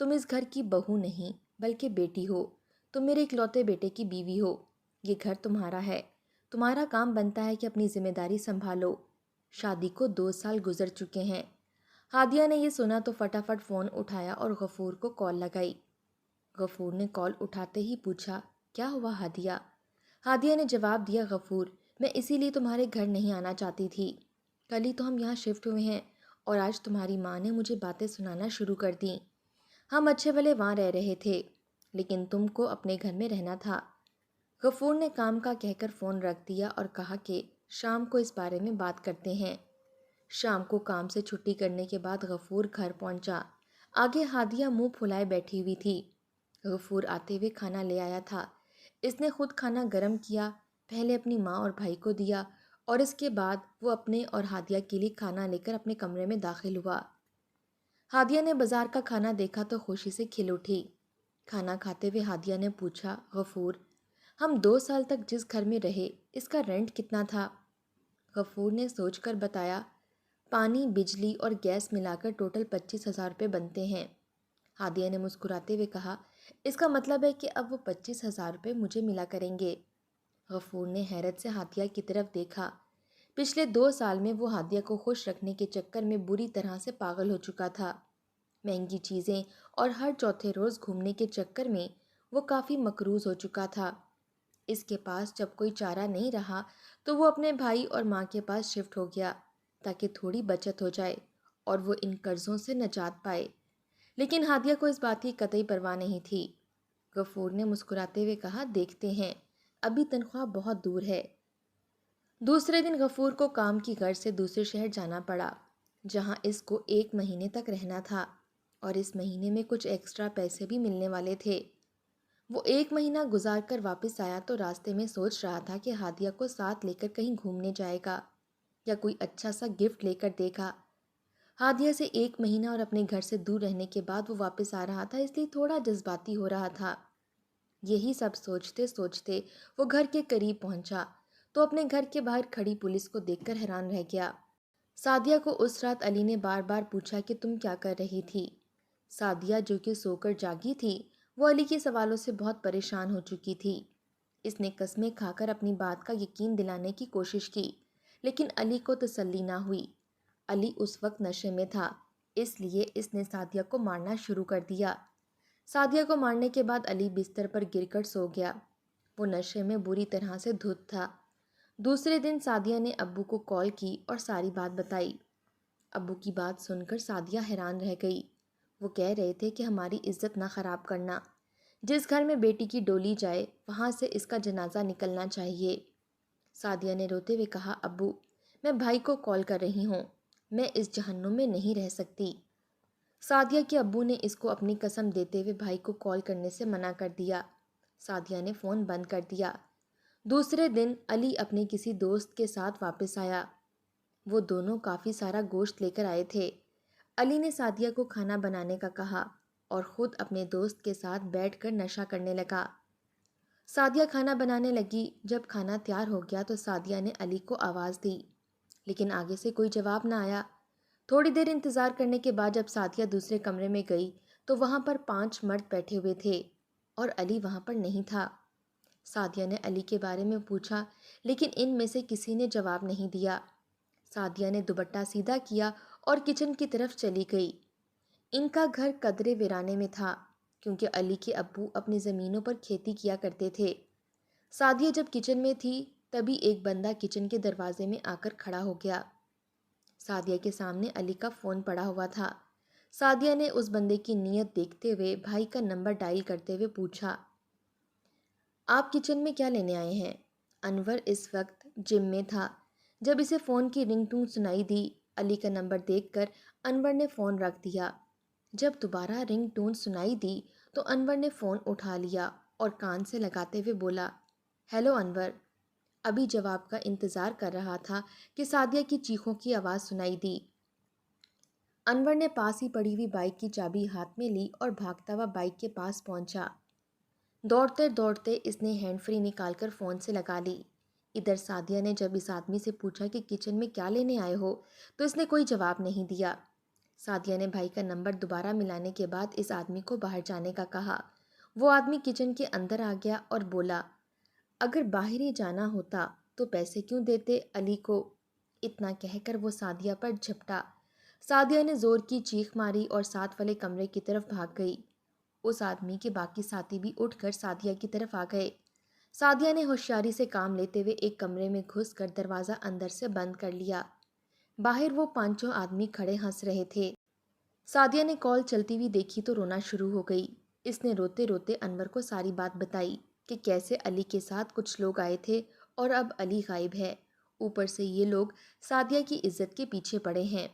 تم اس گھر کی بہو نہیں بلکہ بیٹی ہو، تم میرے اکلوتے بیٹے کی بیوی ہو، یہ گھر تمہارا ہے، تمہارا کام بنتا ہے کہ اپنی ذمہ داری سنبھالو۔ شادی کو 2 سال گزر چکے ہیں۔ ہادیہ نے یہ سنا تو فٹافٹ فون اٹھایا اور غفور کو کال لگائی۔ غفور نے کال اٹھاتے ہی پوچھا، کیا ہوا ہادیہ؟ ہادیہ نے جواب دیا، غفور، میں اسی لیے تمہارے گھر نہیں آنا چاہتی تھی۔ کل ہی تو ہم یہاں شفٹ ہوئے ہیں اور آج تمہاری ماں نے مجھے باتیں سنانا شروع کر دیں۔ ہم اچھے بھلے وہاں رہ رہے تھے لیکن تم کو اپنے گھر میں رہنا تھا۔ غفور نے کام کا کہہ کر فون رکھ دیا اور کہا کہ شام کو اس بارے میں بات کرتے ہیں۔ شام کو کام سے چھٹی کرنے کے بعد غفور گھر پہنچا۔ آگے ہادیہ منہ پھلائے بیٹھی ہوئی تھی۔ غفور آتے ہوئے کھانا لے آیا تھا۔ اس نے خود کھانا گرم کیا، پہلے اپنی ماں اور بھائی کو دیا اور اس کے بعد وہ اپنے اور ہادیہ کے لیے کھانا لے کر اپنے کمرے میں داخل ہوا۔ ہادیہ نے بازار کا کھانا دیکھا تو خوشی سے کھل اٹھی۔ کھانا کھاتے ہوئے ہادیہ نے پوچھا، غفور، ہم 2 سال تک جس گھر میں رہے اس کا رینٹ کتنا تھا؟ غفور نے سوچ کر بتایا، پانی، بجلی اور گیس ملا کر ٹوٹل 25,000 روپے بنتے ہیں۔ ہادیہ نے مسکراتے ہوئے کہا، اس کا مطلب ہے کہ اب وہ 25,000 روپے مجھے ملا کریں گے۔ غفور نے حیرت سے ہادیہ کی طرف دیکھا۔ پچھلے 2 سال میں وہ ہادیہ کو خوش رکھنے کے چکر میں بری طرح سے پاگل ہو چکا تھا۔ مہنگی چیزیں اور ہر چوتھے روز گھومنے کے چکر میں وہ کافی مقروض ہو چکا تھا۔ اس کے پاس جب کوئی چارہ نہیں رہا تو وہ اپنے بھائی اور ماں کے پاس شفٹ ہو گیا تاکہ تھوڑی بچت ہو جائے اور وہ ان قرضوں سے نجات پائے۔ لیکن ہادیہ کو اس بات کی قطعی پرواہ نہیں تھی۔ غفور نے مسکراتے ہوئے کہا، دیکھتے ہیں، ابھی تنخواہ بہت دور ہے۔ دوسرے دن غفور کو کام کی غرض سے دوسرے شہر جانا پڑا جہاں اس کو 1 مہینے تک رہنا تھا اور اس مہینے میں کچھ ایکسٹرا پیسے بھی ملنے والے تھے۔ وہ 1 مہینہ گزار کر واپس آیا تو راستے میں سوچ رہا تھا کہ ہادیہ کو ساتھ لے کر کہیں گھومنے جائے گا یا کوئی اچھا سا گفٹ لے کر دے گا۔ ہادیہ سے 1 مہینہ اور اپنے گھر سے دور رہنے کے بعد وہ واپس آ رہا تھا، اس لیے تھوڑا جذباتی ہو رہا تھا۔ یہی سب سوچتے سوچتے وہ گھر کے قریب پہنچا تو اپنے گھر کے باہر کھڑی پولیس کو دیکھ کر حیران رہ گیا۔ سعدیہ کو اس رات علی نے بار بار پوچھا کہ تم کیا کر رہی تھی؟ سعدیہ جو کہ سو کر جاگی تھی، وہ علی کے سوالوں سے بہت پریشان ہو چکی تھی۔ اس نے قسمیں کھا کر اپنی بات کا یقین دلانے کی کوشش کی لیکن علی کو تسلی نہ ہوئی۔ علی اس وقت نشے میں تھا، اس لیے اس نے سعدیہ کو مارنا شروع کر دیا۔ سعدیہ کو مارنے کے بعد علی بستر پر گر کر سو گیا۔ وہ نشے میں بری طرح سے دھت تھا۔ دوسرے دن سعدیہ نے ابو کو کال کی اور ساری بات بتائی۔ ابو کی بات سن کر سعدیہ حیران رہ گئی۔ وہ کہہ رہے تھے کہ ہماری عزت نہ خراب کرنا، جس گھر میں بیٹی کی ڈولی جائے وہاں سے اس کا جنازہ نکلنا چاہیے۔ سعدیہ نے روتے ہوئے کہا، ابو، میں بھائی کو کال کر رہی ہوں، میں اس جہنم میں نہیں رہ سکتی۔ سعدیہ کے ابو نے اس کو اپنی قسم دیتے ہوئے بھائی کو کال کرنے سے منع کر دیا۔ سعدیہ نے فون بند کر دیا۔ دوسرے دن علی اپنے کسی دوست کے ساتھ واپس آیا۔ وہ دونوں کافی سارا گوشت لے کر آئے تھے۔ علی نے سعدیہ کو کھانا بنانے کا کہا اور خود اپنے دوست کے ساتھ بیٹھ کر نشہ کرنے لگا۔ سعدیہ کھانا بنانے لگی۔ جب کھانا تیار ہو گیا تو سعدیہ نے علی کو آواز دی لیکن آگے سے کوئی جواب نہ آیا۔ تھوڑی دیر انتظار کرنے کے بعد جب سعدیہ دوسرے کمرے میں گئی تو وہاں پر 5 مرد بیٹھے ہوئے تھے اور علی وہاں پر نہیں تھا۔ سعدیہ نے علی کے بارے میں پوچھا لیکن ان میں سے کسی نے جواب نہیں دیا۔ سعدیہ نے دوپٹہ سیدھا کیا اور کچن کی طرف چلی گئی۔ ان کا گھر قدرے ویرانے میں تھا کیونکہ علی کے ابو اپنی زمینوں پر کھیتی کیا کرتے تھے۔ سعدیہ جب کچن میں تھی تبھی ایک بندہ کچن کے دروازے میں آ کر کھڑا ہو گیا۔ سعدیہ کے سامنے علی کا فون پڑا ہوا تھا۔ سعدیہ نے اس بندے کی نیت دیکھتے ہوئے بھائی کا نمبر ڈائل کرتے ہوئے پوچھا، آپ کچن میں کیا لینے آئے ہیں؟ انور اس وقت جم میں تھا۔ جب اسے فون کی رنگ ٹون سنائی دی، علی کا نمبر دیکھ کر انور نے فون رکھ دیا۔ جب دوبارہ رنگ ٹون سنائی دی تو انور نے فون اٹھا لیا اور کان سے لگاتے ہوئے بولا، ہیلو انور۔ ابھی جواب کا انتظار کر رہا تھا کہ سعدیہ کی چیخوں کی آواز سنائی دی۔ انور نے پاس ہی پڑی ہوئی بائک کی چابی ہاتھ میں لی اور بھاگتا ہوا بائک کے پاس پہنچا۔ دوڑتے دوڑتے اس نے ہینڈ فری نکال کر فون سے لگا لی۔ ادھر سعدیہ نے جب اس آدمی سے پوچھا کہ کچن میں کیا لینے آئے ہو تو اس نے کوئی جواب نہیں دیا۔ سعدیہ نے بھائی کا نمبر دوبارہ ملانے کے بعد اس آدمی کو باہر جانے کا کہا۔ وہ آدمی کچن کے اندر آ گیا اور بولا، اگر باہر ہی جانا ہوتا تو پیسے کیوں دیتے علی کو؟ اتنا کہہ کر وہ سعدیہ پر جھپٹا۔ سعدیہ نے زور کی چیخ ماری اور ساتھ والے کمرے کی طرف بھاگ گئی۔ اس آدمی کے باقی ساتھی بھی اٹھ کر سعدیہ کی طرف آ گئے۔ سعدیہ نے ہوشیاری سے کام لیتے ہوئے ایک کمرے میں گھس کر دروازہ اندر سے بند کر لیا۔ باہر وہ پانچوں آدمی کھڑے ہنس رہے تھے۔ سعدیہ نے کال چلتی ہوئی دیکھی تو رونا شروع ہو گئی۔ اس نے روتے روتے انور کو ساری بات بتائی کہ کیسے علی کے ساتھ کچھ لوگ آئے تھے اور اب علی غائب ہے، اوپر سے یہ لوگ سعدیہ کی عزت کے پیچھے پڑے ہیں۔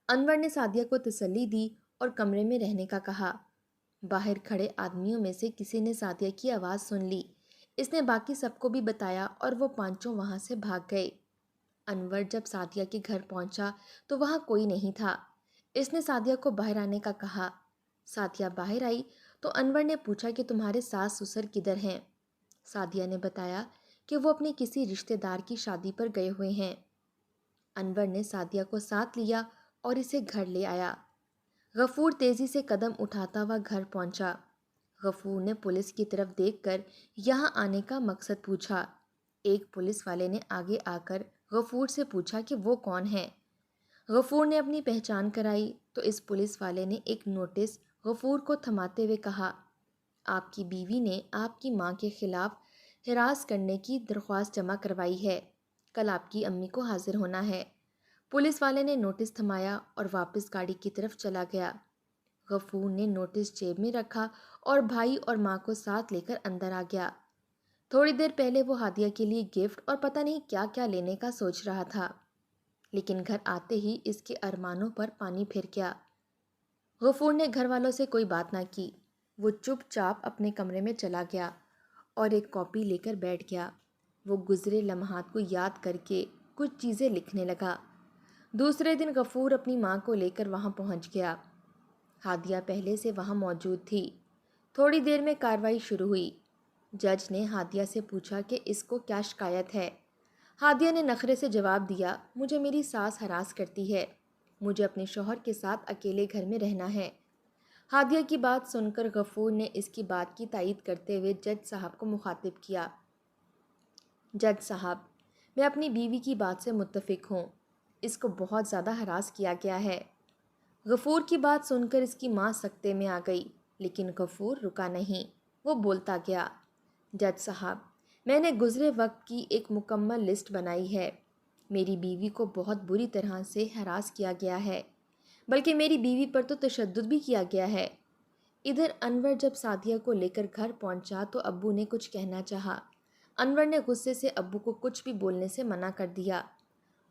انور نے سعدیہ کو تسلی دی اور کمرے میں رہنے کا کہا۔ باہر کھڑے آدمیوں میں سے کسی نے سعدیہ کی آواز سن لی۔ اس نے باقی سب کو بھی بتایا اور وہ پانچوں وہاں سے بھاگ گئے۔ انور جب سعدیہ کے گھر پہنچا تو وہاں کوئی نہیں تھا۔ اس نے سعدیہ کو باہر آنے کا کہا۔ سعدیہ باہر آئی تو انور نے پوچھا کہ تمہارے ساس سسر کدھر ہیں؟ سعدیہ نے بتایا کہ وہ اپنے کسی رشتہ دار کی شادی پر گئے ہوئے ہیں۔ انور نے سعدیہ کو ساتھ لیا اور اسے گھر لے آیا۔ غفور تیزی سے قدم اٹھاتا ہوا گھر پہنچا۔ غفور نے پولیس کی طرف دیکھ کر یہاں آنے کا مقصد پوچھا۔ ایک پولیس والے نے آگے آ کر غفور سے پوچھا کہ وہ کون ہے۔ غفور نے اپنی پہچان کرائی تو اس پولیس والے نے ایک نوٹس غفور کو تھماتے ہوئے کہا، آپ کی بیوی نے آپ کی ماں کے خلاف ہراس کرنے کی درخواست جمع کروائی ہے، کل آپ کی امی کو حاضر ہونا ہے۔ پولیس والے نے نوٹس تھمایا اور واپس گاڑی کی طرف چلا گیا۔ غفور نے نوٹس جیب میں رکھا اور بھائی اور ماں کو ساتھ لے کر اندر آ گیا۔ تھوڑی دیر پہلے وہ ہادیہ کے لیے گفٹ اور پتہ نہیں کیا کیا لینے کا سوچ رہا تھا، لیکن گھر آتے ہی اس کے ارمانوں پر پانی پھر گیا۔ غفور نے گھر والوں سے کوئی بات نہ کی۔ وہ چپ چاپ اپنے کمرے میں چلا گیا اور ایک کاپی لے کر بیٹھ گیا۔ وہ گزرے لمحات کو یاد کر کے کچھ چیزیں لکھنے لگا۔ دوسرے دن غفور اپنی ماں کو لے کر وہاں پہنچ گیا۔ ہادیہ پہلے سے وہاں موجود تھی۔ تھوڑی دیر میں کارروائی شروع ہوئی۔ جج نے ہادیہ سے پوچھا کہ اس کو کیا شکایت ہے۔ ہادیہ نے نخرے سے جواب دیا، مجھے میری ساس ہراس کرتی ہے، مجھے اپنے شوہر کے ساتھ اکیلے گھر میں رہنا ہے۔ ہادیہ کی بات سن کر غفور نے اس کی بات کی تائید کرتے ہوئے جج صاحب کو مخاطب کیا، جج صاحب، میں اپنی بیوی کی بات سے متفق ہوں، اس کو بہت زیادہ ہراس کیا گیا ہے۔ غفور کی بات سن کر اس کی ماں سکتے میں آ گئی، لیکن غفور رکا نہیں، وہ بولتا گیا، جج صاحب، میں نے گزرے وقت کی ایک مکمل لسٹ بنائی ہے۔ میری بیوی کو بہت بری طرح سے ہراس کیا گیا ہے، بلکہ میری بیوی پر تو تشدد بھی کیا گیا ہے۔ ادھر انور جب سعدیہ کو لے کر گھر پہنچا تو ابو نے کچھ کہنا چاہا۔ انور نے غصے سے ابو کو کچھ بھی بولنے سے منع کر دیا۔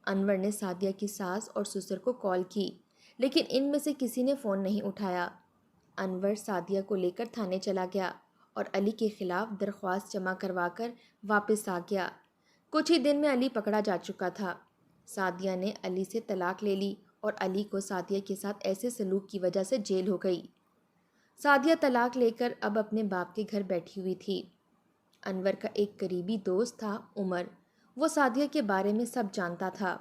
انور نے سعدیہ کی ساس اور سسر کو کال کی، لیکن ان میں سے کسی نے فون نہیں اٹھایا۔ انور سعدیہ کو لے کر تھانے چلا گیا اور علی کے خلاف درخواست جمع کروا کر واپس آ گیا۔ کچھ ہی دن میں علی پکڑا جا چکا تھا۔ سعدیہ نے علی سے طلاق لے لی اور علی کو سعدیہ کے ساتھ ایسے سلوک کی وجہ سے جیل ہو گئی۔ سعدیہ طلاق لے کر اب اپنے باپ کے گھر بیٹھی ہوئی تھی۔ انور کا ایک قریبی دوست تھا عمر، وہ سعدیہ کے بارے میں سب جانتا تھا۔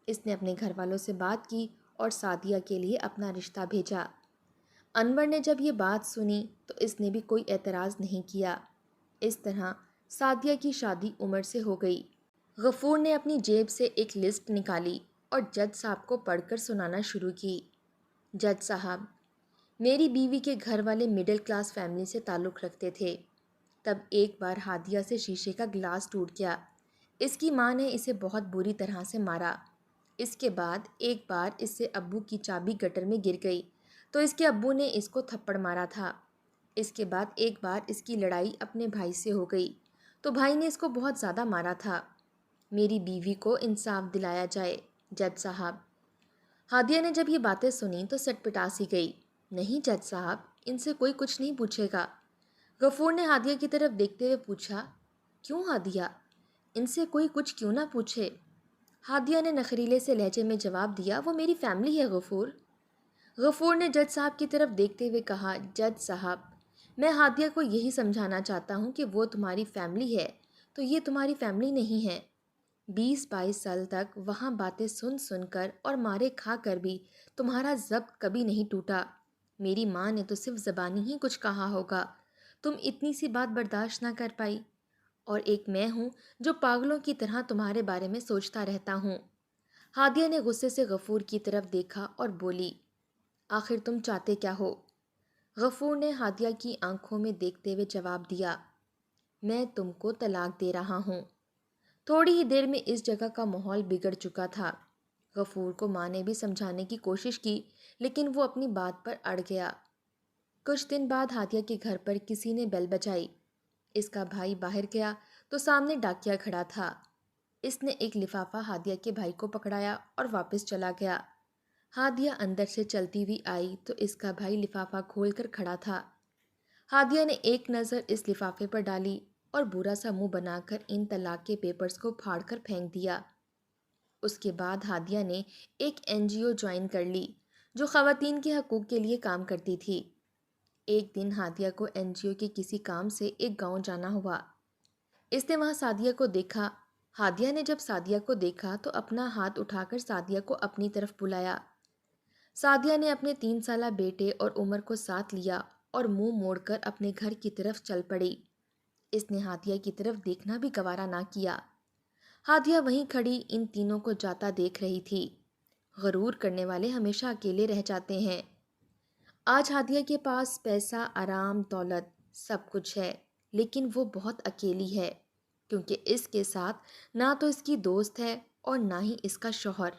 اس نے اپنے گھر والوں سے بات کی اور سعدیہ کے لیے اپنا رشتہ بھیجا۔ انور نے جب یہ بات سنی تو اس نے بھی کوئی اعتراض نہیں کیا۔ اس طرح سعدیہ کی شادی عمر سے ہو گئی۔ غفور نے اپنی جیب سے ایک لسٹ نکالی اور جج صاحب کو پڑھ کر سنانا شروع کی، جج صاحب، میری بیوی کے گھر والے مڈل کلاس فیملی سے تعلق رکھتے تھے۔ تب ایک بار ہادیہ سے شیشے کا گلاس ٹوٹ گیا۔ اس کی ماں نے اسے بہت بری طرح سے مارا۔ اس کے بعد ایک بار اس سے ابو کی چابی گٹر میں گر گئی تو اس کے ابو نے اس کو تھپڑ مارا تھا۔ اس کے بعد ایک بار اس کی لڑائی اپنے بھائی سے ہو گئی تو بھائی نے اس کو بہت زیادہ مارا تھا۔ میری بیوی کو انصاف دلایا جائے، جج صاحب۔ ہادیہ نے جب یہ باتیں سنی تو سٹ پٹا سی گئی، نہیں جج صاحب، ان سے کوئی کچھ نہیں پوچھے گا۔ غفور نے ہادیہ کی طرف دیکھتے ہوئے پوچھا، کیوں ہادیہ، ان سے کوئی کچھ کیوں نہ پوچھے؟ ہادیہ نے نخریلے سے لہجے میں جواب دیا، وہ میری فیملی ہے غفور۔ غفور نے جج صاحب کی طرف دیکھتے ہوئے کہا، جج صاحب، میں ہادیہ کو یہی سمجھانا چاہتا ہوں کہ وہ تمہاری فیملی ہے تو یہ تمہاری فیملی نہیں ہے۔ 20-22 سال تک وہاں باتیں سن سن کر اور مارے کھا کر بھی تمہارا ضبط کبھی نہیں ٹوٹا۔ میری ماں نے تو صرف زبانی ہی کچھ کہا ہوگا، تم اتنی سی بات برداشت نہ کر پائی۔ اور ایک میں ہوں جو پاگلوں کی طرح تمہارے بارے میں سوچتا رہتا ہوں۔ ہادیہ نے غصے سے غفور کی طرف دیکھا اور بولی، آخر تم چاہتے کیا ہو؟ غفور نے ہادیہ کی آنکھوں میں دیکھتے ہوئے جواب دیا، میں تم کو طلاق دے رہا ہوں۔ تھوڑی ہی دیر میں اس جگہ کا ماحول بگڑ چکا تھا۔ غفور کو ماں نے بھی سمجھانے کی کوشش کی لیکن وہ اپنی بات پر اڑ گیا۔ کچھ دن بعد ہادیہ کے گھر پر کسی نے بیل بجائی۔ اس کا بھائی باہر گیا تو سامنے ڈاکیا کھڑا تھا۔ اس نے ایک لفافہ ہادیہ کے بھائی کو پکڑایا اور واپس چلا گیا۔ ہادیہ اندر سے چلتی ہوئی آئی تو اس کا بھائی لفافہ کھول کر کھڑا تھا۔ ہادیہ نے ایک نظر اس لفافے پر ڈالی اور برا سا منہ بنا کر ان طلاق کے پیپرز کو پھاڑ کر پھینک دیا۔ اس کے بعد ہادیہ نے ایک NGO جوائن کر لی جو خواتین کے حقوق کے لیے کام کرتی تھی۔ ایک دن ہادیہ کو NGO کے کسی کام سے ایک گاؤں جانا ہوا۔ اس نے وہاں سعدیہ کو دیکھا۔ ہادیہ نے جب سعدیہ کو دیکھا تو اپنا ہاتھ اٹھا کر سعدیہ کو اپنی طرف بلایا۔ سعدیہ نے اپنے 3 سالہ بیٹے اور عمر کو ساتھ لیا اور منہ موڑ کر اپنے گھر کی طرف چل پڑی۔ اس نے ہادیہ کی طرف دیکھنا بھی گوارا نہ کیا۔ ہادیہ وہیں کھڑی ان تینوں کو جاتا دیکھ رہی تھی۔ غرور کرنے والے ہمیشہ اکیلے رہ جاتے ہیں۔ آج ہادیہ کے پاس پیسہ، آرام، دولت سب کچھ ہے، لیکن وہ بہت اکیلی ہے کیونکہ اس کے ساتھ نہ تو اس کی دوست ہے اور نہ ہی اس کا شوہر۔